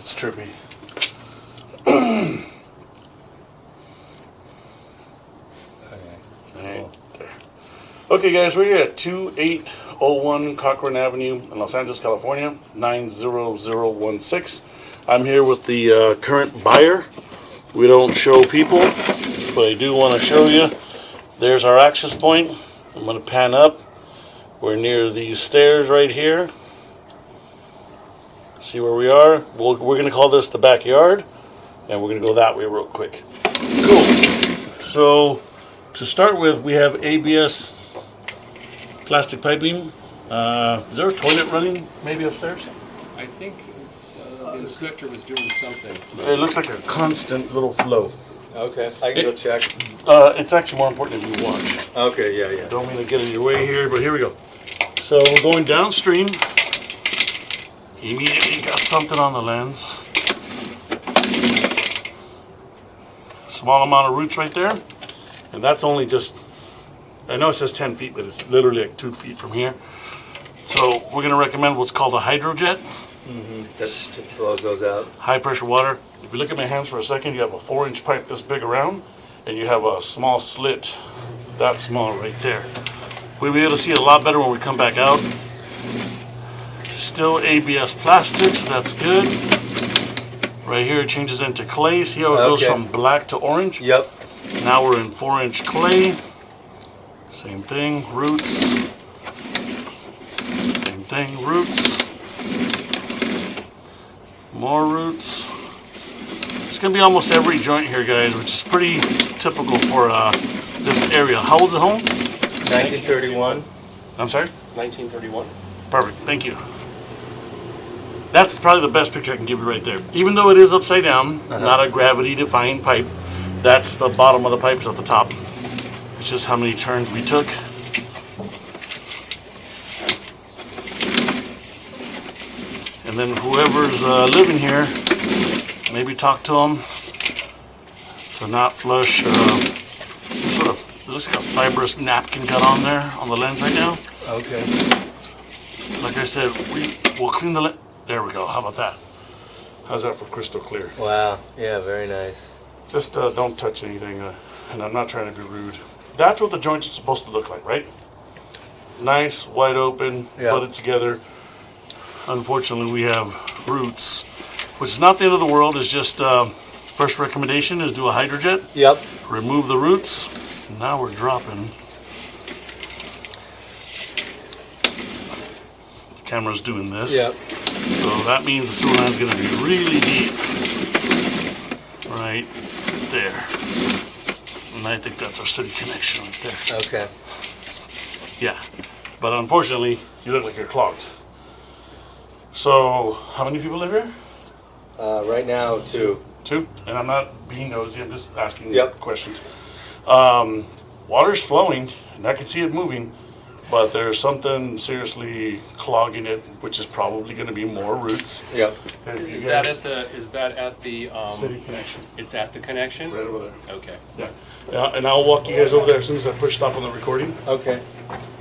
It's trippy. Okay. Okay, guys, we're here at 2801 Cochran Avenue in Los Angeles, California, 90016. I'm here with the current buyer. We don't show people, but I do want to show you. There's our access point. I'm going to pan up. We're near these stairs right here. See where we are? We're going to call this the backyard, and we're going to go that way real quick. Cool. So, to start with, we have ABS plastic piping. Is there a toilet running maybe upstairs? I think the inspector was doing something. It looks like a constant little flow. Okay, I can go check. It's actually more important if you watch. Okay, yeah. Don't mean to get in your way here, but here we go. So we're going downstream. Immediately got something on the lens. Small amount of roots right there. And that's only just, I know it says 10 feet, but it's literally like 2 feet from here. So we're going to recommend what's called a hydrojet. That blows those out. High pressure water. If you look at my hands for a second, you have a 4-inch pipe this big around, and you have a small slit that small right there. We'll be able to see it a lot better when we come back out. Still ABS plastic, so that's good. Right here it changes into clay. See how it goes from black to orange? Yep. Now we're in 4-inch clay. Same thing, roots. Same thing, roots. More roots. It's going to be almost every joint here, guys, which is pretty typical for this area. How old's the home? 1931. I'm sorry? 1931. Perfect, thank you. That's probably the best picture I can give you right there. Even though it is upside down, not a gravity-defying pipe, that's the bottom of the pipe is at the top. It's just how many turns we took. And then whoever's living here, maybe talk to them to not flush sort of, it looks like a fibrous napkin got on there on the lens right now. Okay. Like I said, we'll clean the lens. There we go. How about that? How's that for crystal clear? Wow. Yeah, very nice. Just don't touch anything, and I'm not trying to be rude. That's what the joints are supposed to look like, right? Nice, wide open, butted together. Unfortunately, we have roots, which is not the end of the world. It's just first recommendation is do a hydrojet. Yep. Remove the roots. Now we're dropping. The camera's doing this. Yep. So that means the sewer line's going to be really deep. Right there. And I think that's our city connection right there. Okay. Yeah. But unfortunately, you look like you're clogged. So, how many people live here? Right now, 2. 2? And I'm not being nosy, I'm just asking questions. Water's flowing, and I can see it moving, but there's something seriously clogging it, which is probably going to be more roots. Yep. Is that at the city connection? It's at the connection? Right over there. Okay. Yeah. And I'll walk you guys over there as soon as I push stop on the recording. Okay.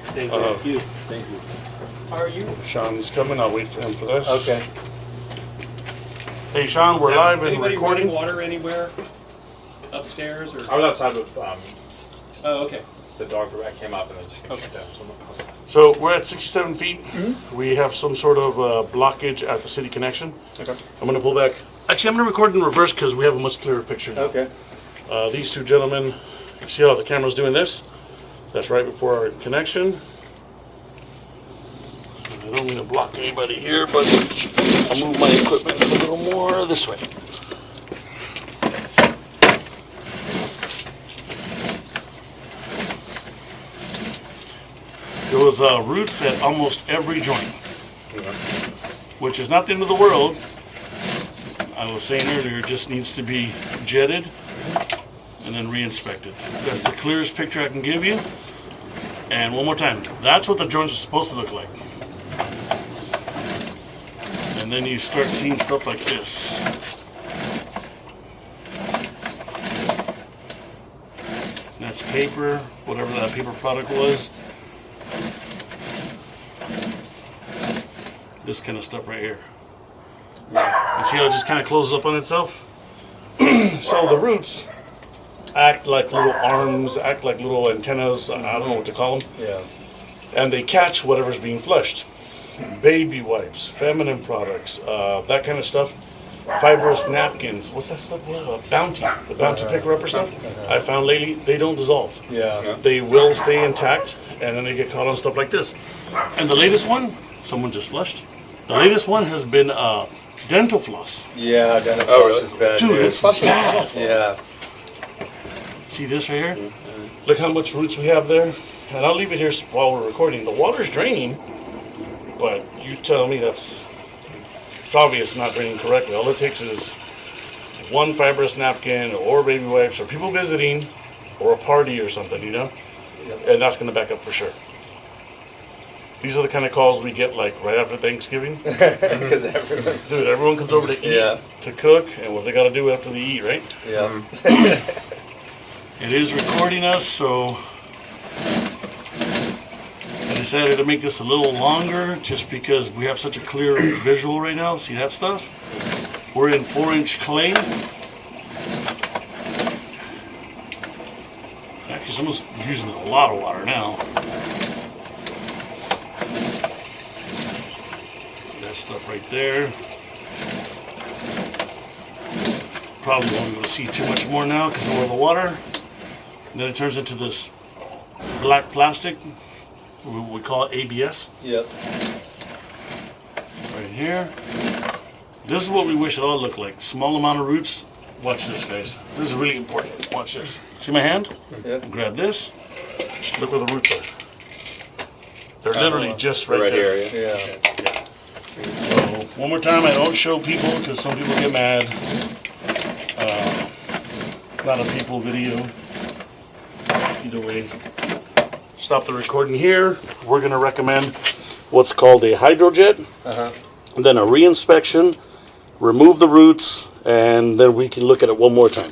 Thank you. Thank you. How are you? Sean's coming, I'll wait for him for this. Okay. Hey Sean, we're live and Anybody recording. running water anywhere? Upstairs or? I was outside with Oh, okay. the dog. I came up and then just came Okay. straight down. So I'm outside. So we're at 67 feet. We have some sort of blockage at the city connection. Okay. I'm going to pull back. Actually, I'm going to record in reverse because we have a much clearer picture now. Okay. These two gentlemen, you see how the camera's doing this? That's right before our connection. I don't mean to block anybody here, but I'll move my equipment a little more this way. There was roots at almost every joint, which is not the end of the world. I was saying earlier, it just needs to be jetted and then re-inspected. That's the clearest picture I can give you. And one more time, that's what the joints are supposed to look like. And then you start seeing stuff like this. That's paper, whatever that paper product was. This kind of stuff right here. You see how it just kind of closes up on itself? So the roots act like little arms, act like little antennas, I don't know what to call them. Yeah. And they catch whatever's being flushed. Baby wipes, feminine products, that kind of stuff. Fibrous napkins, what's that stuff? Bounty, the Bounty picker upper stuff. I found lately, they don't dissolve. Yeah. They will stay intact, and then they get caught on stuff like this. And the latest one, someone just flushed. The latest one has been dental floss. Yeah, dental Oh, floss really? is bad. Dude, it's bad. Yeah. See this right here? Look how much roots we have there. And I'll leave it here while we're recording. The water's draining, but you tell me it's obvious it's not draining correctly. All it takes is one fibrous napkin or baby wipes or people visiting or a party or something, you know? And that's going to back up for sure. These are the kind of calls we get like right after Thanksgiving. Because everyone's. Dude, everyone comes over to eat, Yeah. to cook, and what they got to do after they eat, right? Yeah. It is recording us, so I decided to make this a little longer just because we have such a clear visual right now. See that stuff? We're in 4-inch clay. Actually, someone's using a lot of water now. That stuff right there. Probably won't be able to see too much more now because of all the water. And then it turns into this black plastic. We call it ABS. Yep. Right here. This is what we wish it all looked like. Small amount of roots. Watch this, guys. This is really important. Watch this. See my hand? Yep. Grab this. Look where the roots are. They're literally just right, Right there. here, yeah. Yeah. So, one more time, I don't show people because some people get mad. Not a people video. Either way. Stop the recording here. We're going to recommend what's called a hydrojet, then a reinspection, remove the roots, and then we can look at it one more time.